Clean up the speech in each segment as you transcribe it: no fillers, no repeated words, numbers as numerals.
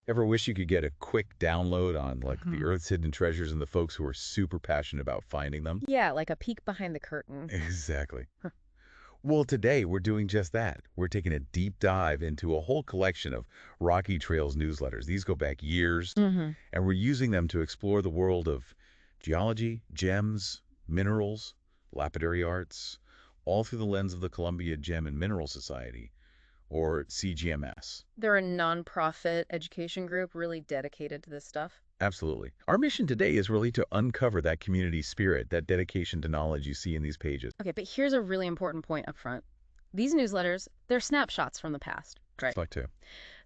Ever wish you could get a quick download on like the Mhm. Earth's hidden treasures and the folks who are super passionate about finding them? Yeah, like a peek behind the curtain. Exactly. Well, today we're doing just that. We're taking a deep dive into a whole collection of Rocky Trails newsletters. These go back years, Hmm. and we're using them to explore the world of geology, gems, minerals, lapidary arts, all through the lens of the Columbia Gem and Mineral Society, or CGMS. They're a nonprofit education group really dedicated to this stuff. Absolutely. Our mission today is really to uncover that community spirit, that dedication to knowledge you see in these pages. Okay, but here's a really important point up front. These newsletters, they're snapshots from the past, right? Like to.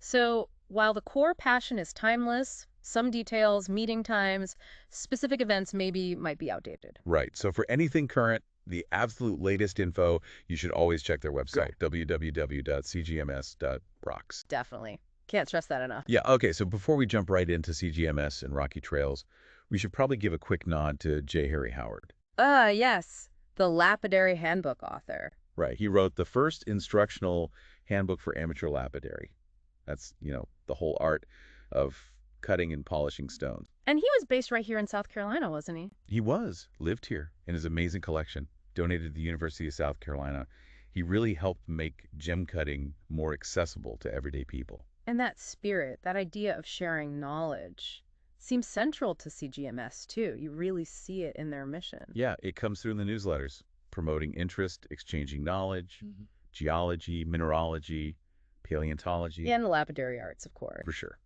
So while the core passion is timeless, some details, meeting times, specific events might be outdated. Right. So for anything current, the absolute latest info, you should always check their Great. website, www.cgms.rocks. Definitely. Can't stress that enough. Yeah, okay, so before we jump right into CGMS and Rocky Trails, we should probably give a quick nod to J. Harry Howard. Yes. The lapidary handbook author. Right, he wrote the first instructional handbook for amateur lapidary. That's, the whole art of cutting and polishing stone. And he was based right here in South Carolina, wasn't he? He lived here in his amazing collection, donated to the University of South Carolina. He really helped make gem cutting more accessible to everyday people. And that spirit, that idea of sharing knowledge, seems central to CGMS too. You really see it in their mission. Yeah, it comes through in the newsletters, promoting interest, exchanging knowledge, geology, mineralogy, paleontology, And the lapidary arts, of course. for sure.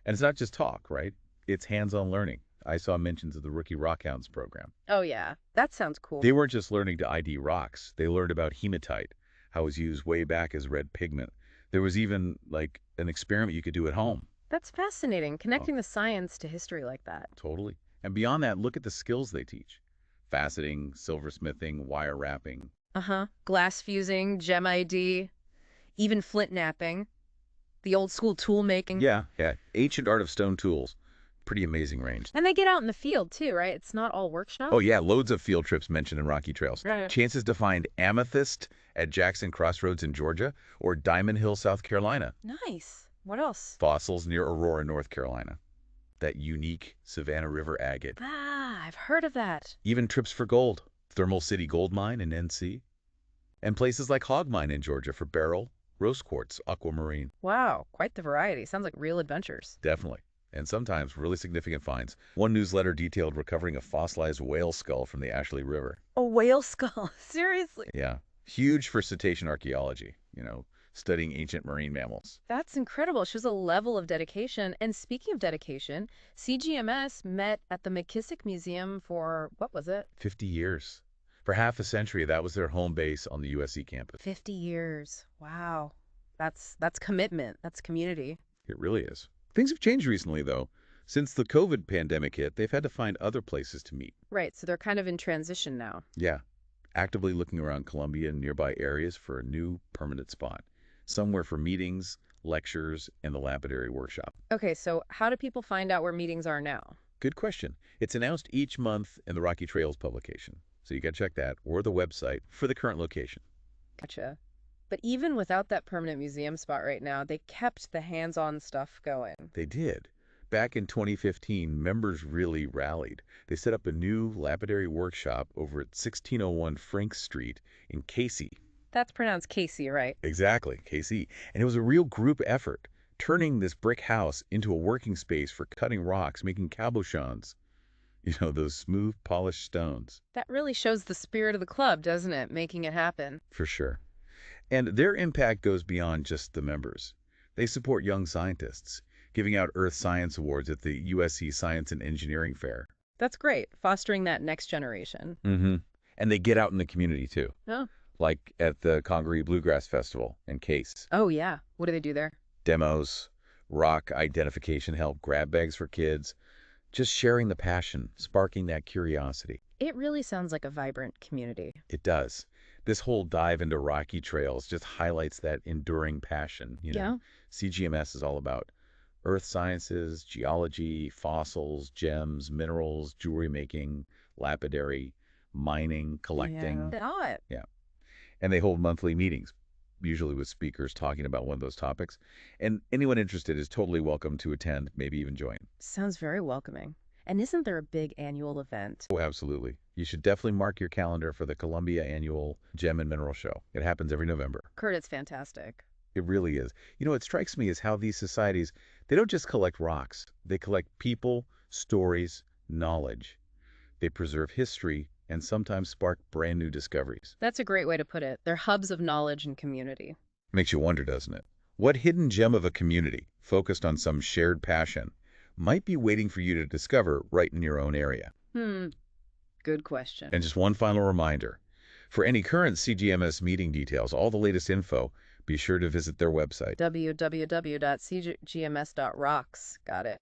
And it's not just talk, right? It's hands-on learning. I saw mentions of the Rookie Rockhounds program. Oh, yeah. That sounds cool. They weren't just learning to ID rocks. They learned about hematite, how it was used way back as red pigment. There was even, like, an experiment you could do at home. That's fascinating, Oh, connecting the science to history like that. totally. And beyond that, look at the skills they teach. Faceting, silversmithing, wire wrapping. Uh-huh. Glass fusing, gem ID, even flint napping, the old school tool making. Yeah. Ancient art of stone tools. Pretty amazing range. And they get out in the field too, right? It's not all workshop. Oh, yeah, loads of field trips mentioned in Rocky Trails. Right. Chances to find amethyst at Jackson Crossroads in Georgia or Diamond Hill, South Carolina. Nice. What else? Fossils near Aurora, North Carolina. That unique Savannah River agate. Ah, I've heard of that. Even trips for gold. Thermal City Gold Mine in NC. And places like Hog Mine in Georgia for beryl, rose quartz, aquamarine. Wow, quite the variety. Sounds like real adventures. Definitely. And sometimes really significant finds. One newsletter detailed recovering a fossilized whale skull from the Ashley River. A whale skull. Seriously. Yeah. Huge for cetacean archaeology, studying ancient marine mammals. That's incredible. Shows a level of dedication. And speaking of dedication, CGMS met at the McKissick Museum for, what was it? 50 years. For half a century, that was their home base on the USC campus. 50 years. Wow. That's commitment. That's community. It really is. Things have changed recently, though. Since the COVID pandemic hit, they've had to find other places to meet. Right, so they're kind of in transition now. Yeah. Actively looking around Columbia and nearby areas for a new permanent spot. Somewhere for meetings, lectures, and the lapidary workshop. Okay, so how do people find out where meetings are now? Good question. It's announced each month in the Rocky Trails publication. So you got to check that, or the website for the current location. Gotcha. But even without that permanent museum spot right now, they kept the hands-on stuff going. They did. Back in 2015, members really rallied. They set up a new lapidary workshop over at 1601 Frank Street in Casey. That's pronounced Casey, right? Exactly, Casey. And it was a real group effort, turning this brick house into a working space for cutting rocks, making cabochons. Those smooth, polished stones. That really shows the spirit of the club, doesn't it? Making it happen. For sure. And their impact goes beyond just the members. They support young scientists, giving out Earth Science Awards at the USC Science and Engineering Fair. That's great, fostering that next generation. Mm-hmm. And they get out in the community, too, Oh. like at the Congaree Bluegrass Festival in Case. Oh, yeah. What do they do there? Demos, rock identification help, grab bags for kids, just sharing the passion, sparking that curiosity. It really sounds like a vibrant community. It does. This whole dive into Rocky Trails just highlights that enduring passion. Yeah. CGMS is all about earth sciences, geology, fossils, gems, minerals, jewelry making, lapidary, mining, collecting. Yeah. Got it. Yeah. And they hold monthly meetings, usually with speakers talking about one of those topics. And anyone interested is totally welcome to attend, maybe even join. Sounds very welcoming. And isn't there a big annual event? Oh, absolutely. You should definitely mark your calendar for the Columbia Annual Gem and Mineral Show. It happens every November. Kurt, it's fantastic. It really is. What strikes me is how these societies, they don't just collect rocks. They collect people, stories, knowledge. They preserve history and sometimes spark brand new discoveries. That's a great way to put it. They're hubs of knowledge and community. Makes you wonder, doesn't it? What hidden gem of a community, focused on some shared passion, might be waiting for you to discover right in your own area? Good question. And just one final reminder, for any current CGMS meeting details, all the latest info, be sure to visit their website. www.cgms.rocks. Got it.